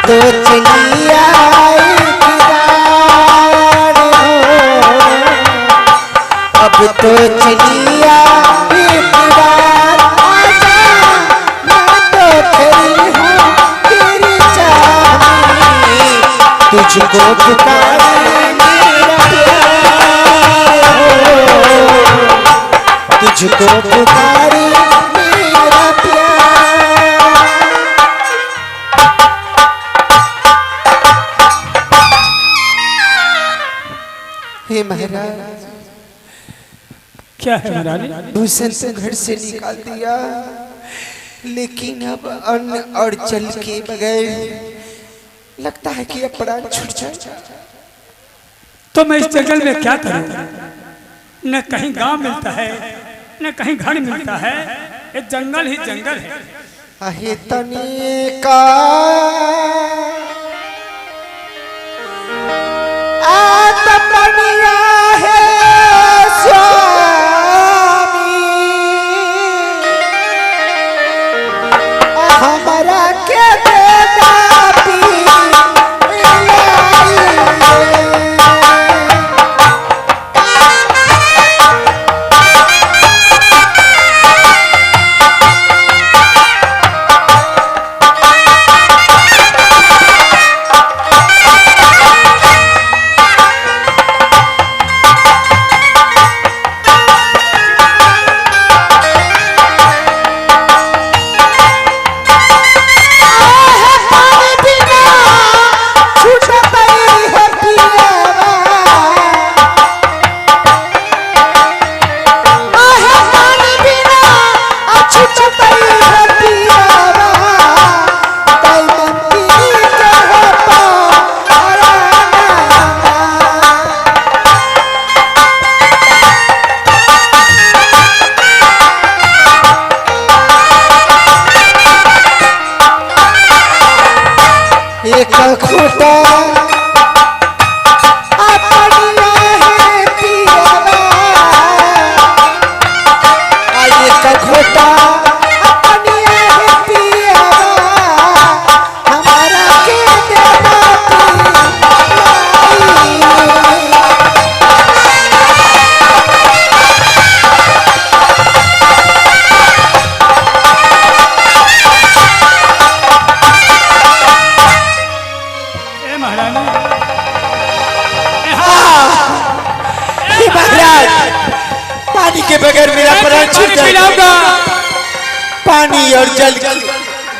तो चलिया अब तो चलिया तुझको पुकारे मेरा प्यार तुझको पुकारे मेरा प्यार। हे महाराज क्या है महाराज? भूषण तो घर से निकाल दिया लेकिन अब अन्न और जल के बगैर लगता है कि अब प्राण छूट जाए। तो मैं इस जंगल में क्या करूं? न कहीं गांव मिलता है न कहीं घर मिलता है, ये जंगल ही जंगल है। आहे तने का आत्मनिया है स्वामी हमारा के देता एक खोटा अपनिया है पियावा एक खोटा अपनिया है पियावा हमारा के देता पानी के बगैर मेरा प्राण छूट जाएगा। पानी और जल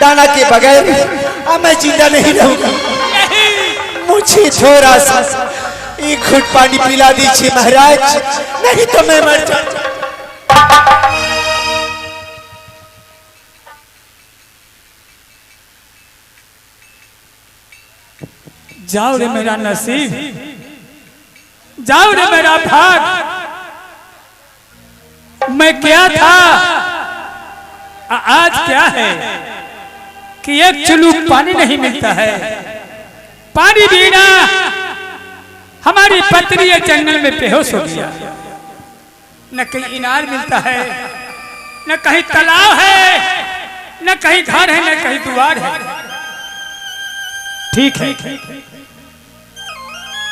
दाना के बगैर अब मैं जिंदा नहीं रहूंगा। मुझे थोड़ा सा एक घूंट पानी पिला दीजिए महाराज, नहीं तो मैं मर जाऊंगा। जाओ रे मेरा नसीब, जाओ रे मेरा भाग। मैं क्या था आज क्या है कि एक चुल्लू पानी नहीं मिलता है। पानी बिना हमारी पत्नी जंगल में बेहोश हो गया। न कहीं इनार मिलता है न कहीं तालाब है न कहीं घर है न कहीं द्वार है। ठीक है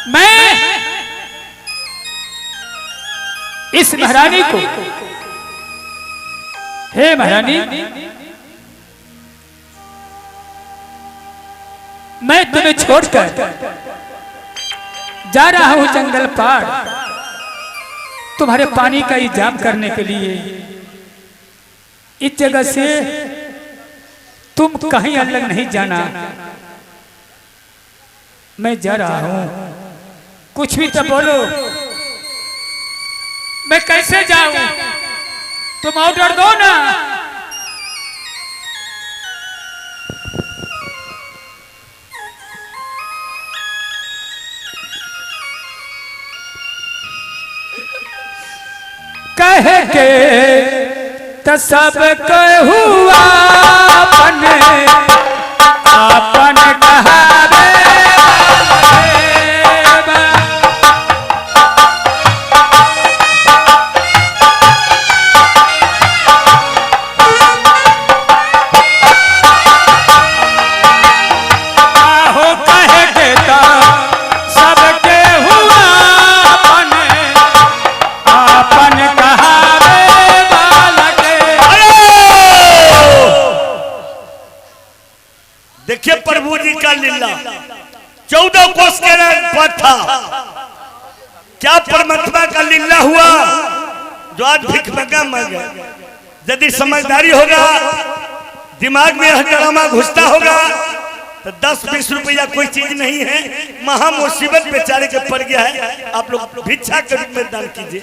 मैं इस महारानी को, हे महारानी मैं तुम्हें छोड़कर जा रहा हूं जंगल पार तुम्हारे पानी का इंतजाम करने के लिए। इस जगह से तुम कहीं अलग नहीं जाना। मैं जा रहा हूं, कुछ भी तो बोलो। मैं कैसे जाऊं? तुम ऑर्डर दो ना। कह के तो सब हुआ अपन कहावे लीला 14 कोस के पद था। क्या परमात्मा का लीला हुआ जो आज भिखमंगा मर गए। यदि समझदारी होगा, दिमाग में यह ड्रामा घुसता होगा तो 10-20 रुपया कोई चीज नहीं है। महा मुसीबत बेचारे के पड़ गया है। आप लोग भिक्षा के रूप में दान कीजिए।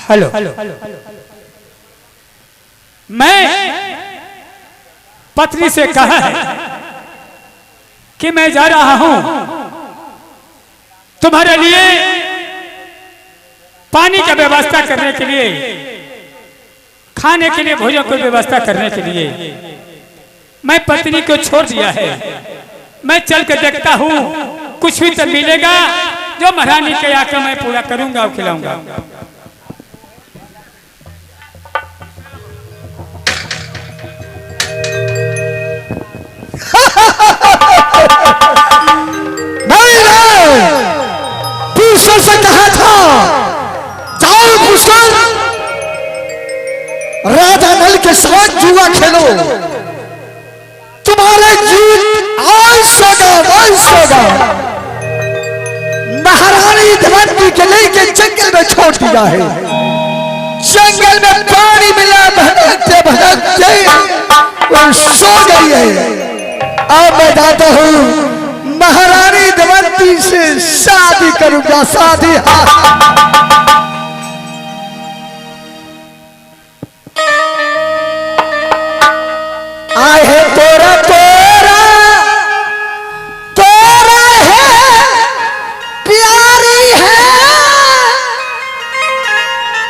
हेलो, मैं पत्नी से कहा है कि मैं जा रहा हूं तुम्हारे लिए पानी की व्यवस्था करने के लिए, खाने के लिए, भोजन की व्यवस्था करने के लिए। मैं पत्नी को छोड़ दिया है। मैं चल के देखता हूं कुछ भी तो मिलेगा जो महारानी के आकर मैं पूरा करूंगा और खिलाऊंगा। से कहा था जाओ पुष्कर, राजा नल के साथ जुआ खेलो, तुम्हारा वंशोगा महारानी धमंती के लेके जंगल में छोड़ दिया है। जंगल में पानी मिला, भटकते भटकते वो सो गई है। अब मैं जाता हूँ महारानी धमंती से शादी करूंगा, शादी। आए है तोरा तोरा तोरा है प्यारी है,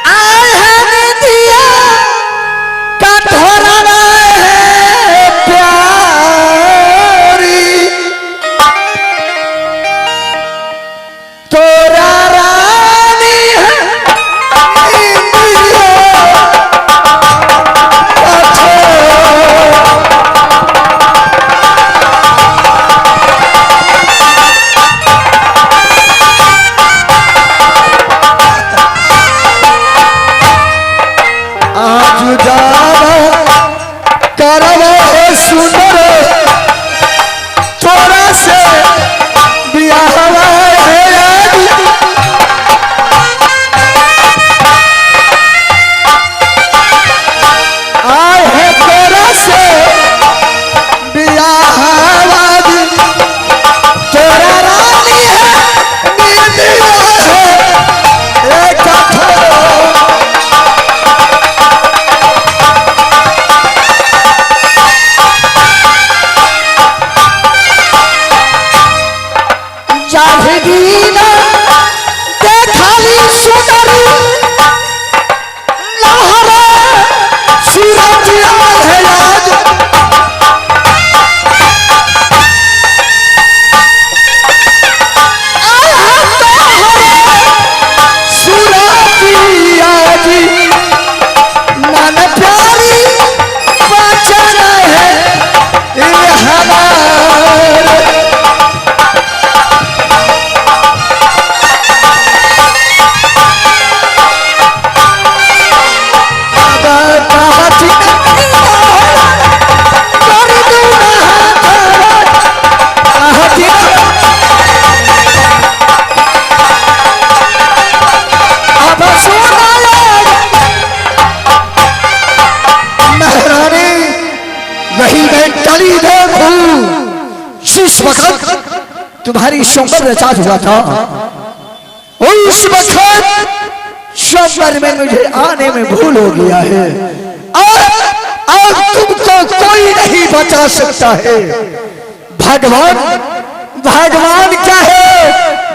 आए है निधिया कठोरा है प्यारी, तोरा रानी है निधिया तुम्हारी शंबर रचा हुआ था, उस वक्त शंबर में मुझे आने में भूल हो गया है। अब तुमको कोई नहीं बचा सकता है। भगवान भगवान क्या है,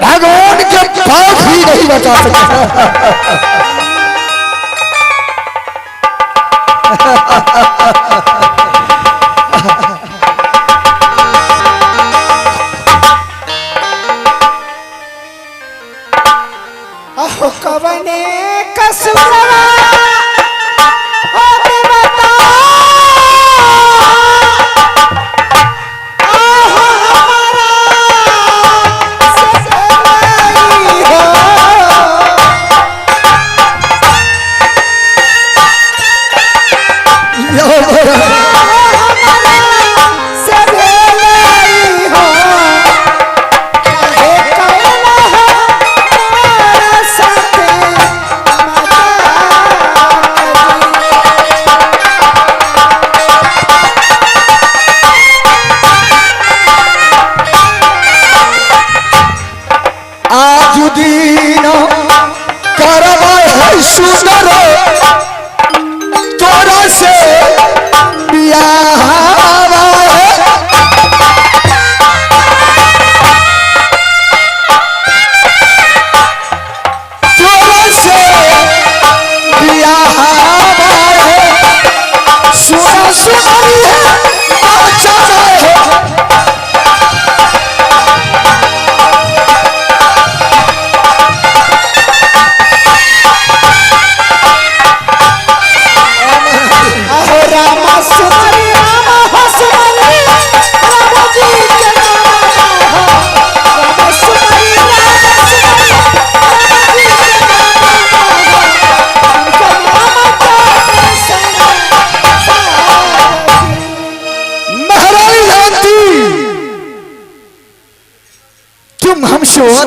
भगवान के पाप ही नहीं बचा सकता। कवने कसुरवा और बता हमारा सगाई हो,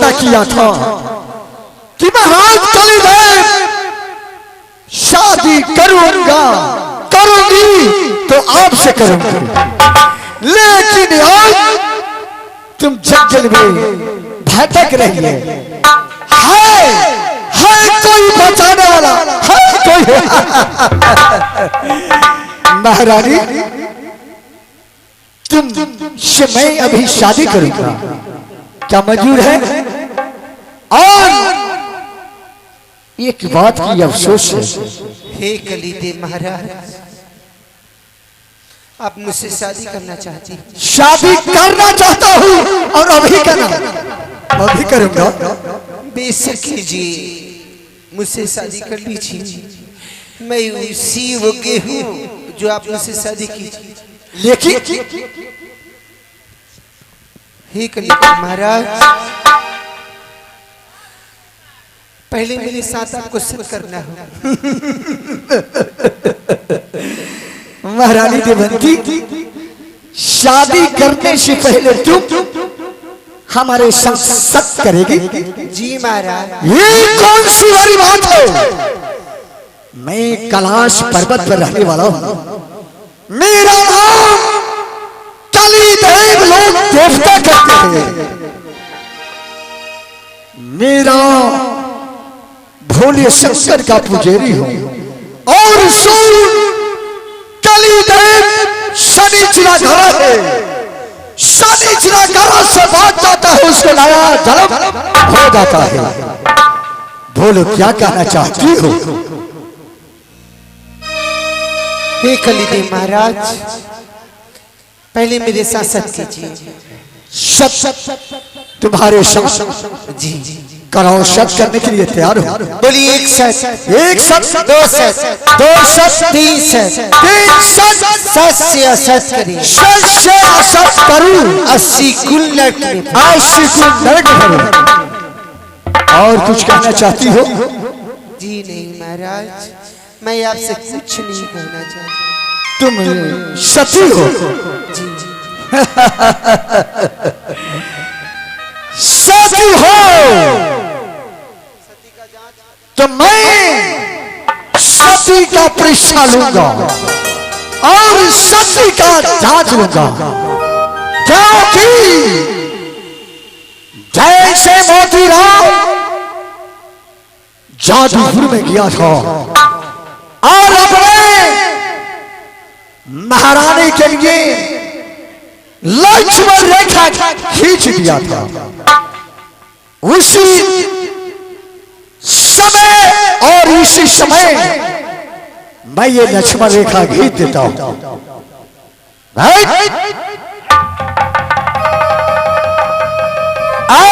वादा किया था कि महाराज कलिदेव शादी करूंगा, करूंगी तो आपसे करूंगी, लेकिन आज तुम जंगल में भटक रही है कोई बचाने वाला है कोई? महारानी तुम से मैं अभी शादी करूंगा, क्या मंजूर है? और एक बात की अफसोस है। हे कलिदेव महाराज, आप मुझसे शादी करना चाहती हैं? शादी करना चाहता हूँ और अभी करना, अभी करूंगा। बेशक कीजिए, मुझसे शादी कर लीजिए। मैं उसी वो हूँ जो आप मुझसे शादी कीजिए। लेकिन हे कलिदेव महाराज, पहले मेरे साथ आपको सत्य करना हो। महारानी देवंती, शादी करने से पहले तुम हमारे संग सत्य करेगी? जी महाराज। ये कौन सी वाली बात है? मैं कैलाश पर्वत पर रहने वाला हूँ, मेरा नाम कलिदेव, लोग देवता कहते हैं। मेरा भोले शंकर का पुजारी हूँ और कलिदेव शनिचरा घड़ा है, शनिचरा घड़ा से बात जाता है, उसको नया जन्म हो जाता है। बोलो क्या कहना चाहती हो? हे कलिदेव महाराज, पहले मेरे साथ सत्य कीजिए। सत्य तुम्हारे साथ? जी। कराओ, सत्य करने के लिए तैयार हो? बोलिए एक सत्य, एक सत्य, दो सत्य, दो सत्य, तीन सत्य, तीन सत्य, सत्य असत्य करिए। सत्य असत्य करूं, 80 कुल नरक में। 80 कुल नरक करूं। और कुछ कहना चाहती हो? जी नहीं महाराज, मैं आपसे कुछ नहीं कहना चाहता। तुम सती हो? जी। सती हो तो मैं सती का परीक्षा लूंगा और सती का जांच लूंगा, क्योंकि जैसे मोतीराम जादूपुर में गया था और अपने महारानी के लिए लक्ष्मण रेखा खींच दिया था, उसी समय और इसी समय मैं ये लक्ष्मण रेखा खींच देता हूं।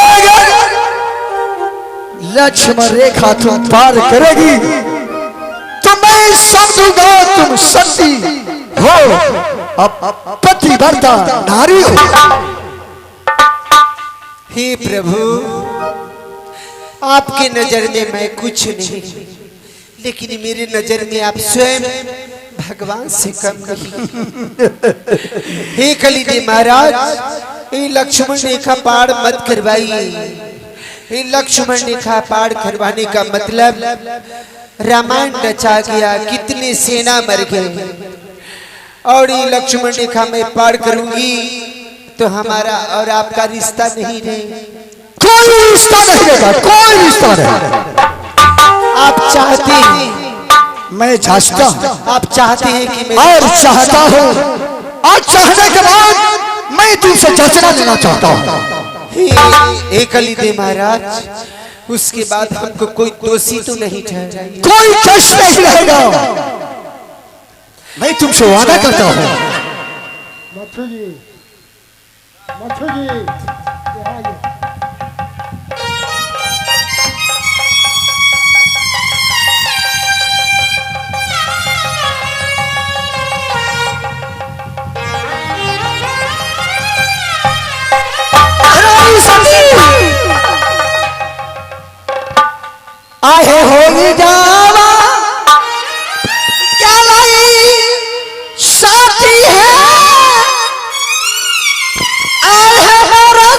अगर लक्ष्मण रेखा तुम पार करेगी तो मैं समझूंगा तुम सती हो, पतिव्रता नारी हो। हे प्रभु, आपके नजर में मैं कुछ नहीं, लेकिन मेरे नजर में आप स्वयं भगवान से कम नहीं। हे कलिदेव महाराज, ये लक्ष्मण रेखा पार मत करवाइए। ये लक्ष्मण रेखा पार करवाने का मतलब रामायण रचा गया, कितने सेना मर गए, और ये लक्ष्मण रेखा मैं पार करूंगी तो हमारा और आपका रिश्ता नहीं रहेगा। कोई रिश्ता नहीं रहेगा, कोई रिश्ता नहीं। आप चाहते हैं, मैं चाहता हूं, आप चाहते हैं कि मैं और चाहता हूं, और चाहने के बाद मैं तुमसे जचना लेना चाहता हूं। हे कलिदेव महाराज, उसके बाद हमको कोई दोषी तो नहीं ठहराएगा, कोई कष्ट नहीं रहेगा। मैं तुमसे वादा करता हूं। मथु जी, मथु जी, यहाँ आइए। आहे हो जावा क्या लाई साथी है, आहे मोरा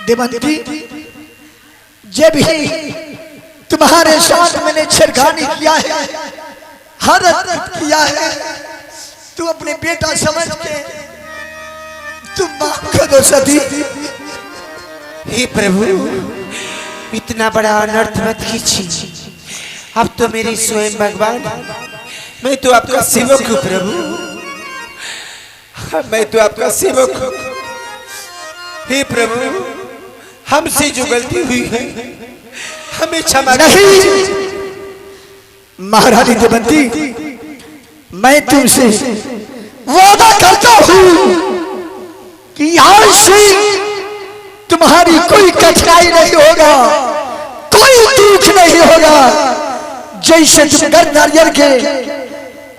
देवंती, जब भी तुम्हारे साथ मैंने छेड़खानी किया है, हरकत किया है, तू अपने बेटा समझ के तुम माफ कर दो सती। हे प्रभु, इतना बड़ा अनर्थ मत कीजिए। अब तो मेरी स्वयं भगवान, मैं तो आपका सेवक हूँ प्रभु, मैं तो आपका सेवक हूँ। हे प्रभु, हमसे जो गलती हुई है हमें क्षमा नहीं। महारानी देवंती, मैं तुमसे वादा करता हूँ कि आज से तुम्हारी कोई कठिनाई नहीं होगा, कोई दुख नहीं होगा। जैसे तुम घर नारियल के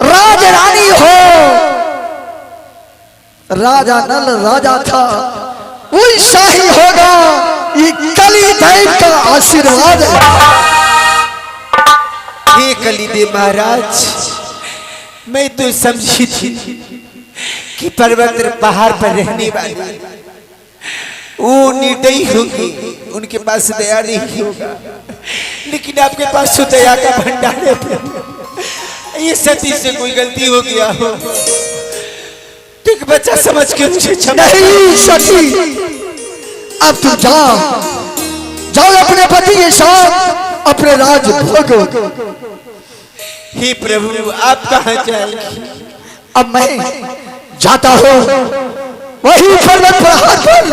राज रानी हो, राजा नल राजा था, वैसा ही होगा। ये कलिदेव का आशीर्वाद है। हे कलिदेव महाराज, मैं तो समझी थी कि पर्वत पहाड़ पर रहने वाली वो निर्दयी होगी, उनके पास दया नहीं होगा, लेकिन आपके पास तो दया का भंडार है। ये सती से कोई गलती हो गया हो, ठीक बच्चा समझ के मुझे क्षमा। नहीं सती, अब तुम जाओ, जाओ अपने पति के साथ अपने राज भोगो। हे प्रभु, आप कहाँ जाएंगे? अब मैं जाता हूँ वही पर्वत पहाड़ पर,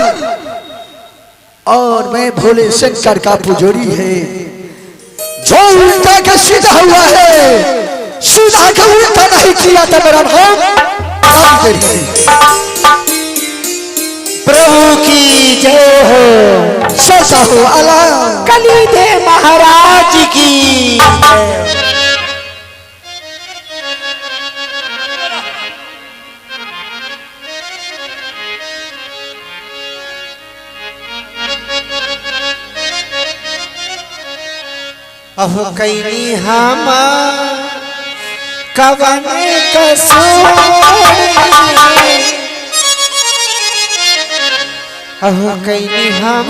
और मैं भोले शंकर का पुजारी है। जो उल्टा का सीधा हुआ है, सीधा का उल्टा नहीं किया था मेरा नाम प्रभु की जय हो। ससा हो अला कलिदेव महाराज की जय। अहो कैनी हम कवन कसूर, अहो कैनी हम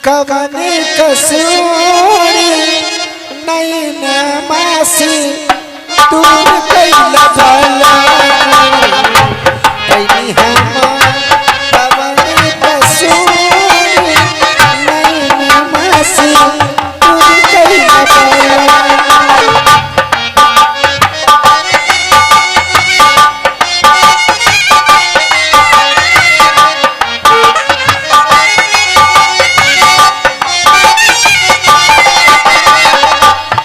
कवन कसूर, नैन मासी दूर कैला भला, कैनी हम कवन कसूर, नैन मासी दूर कैला भला।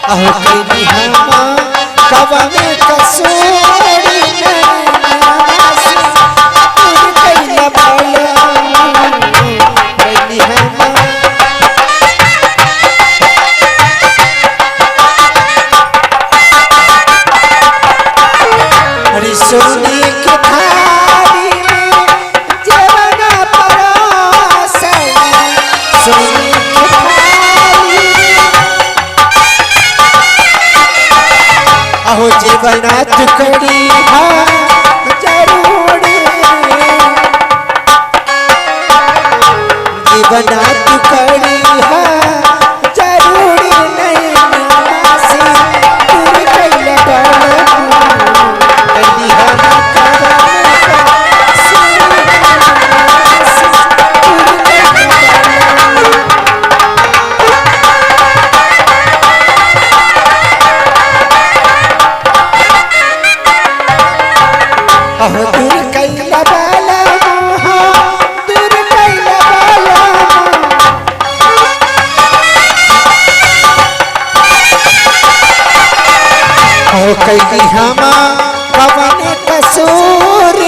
अहो कैनी हम कवन कसूर, नैनासी दूर कैला भला, कैनी हम। अरे सोने की थाली में जवना परोसा, सोने की थाली में अहो जीवना टुकड़ी जरूर, जीवना टुकड़ी जरूर, नहीं नासी दूर कैला भला, कैनी हम कवन कसूर, नासी दूर कैला भला। अहो दूर कैला भला, दूर कैला भला, अहो कैनी हम कवन कसूर,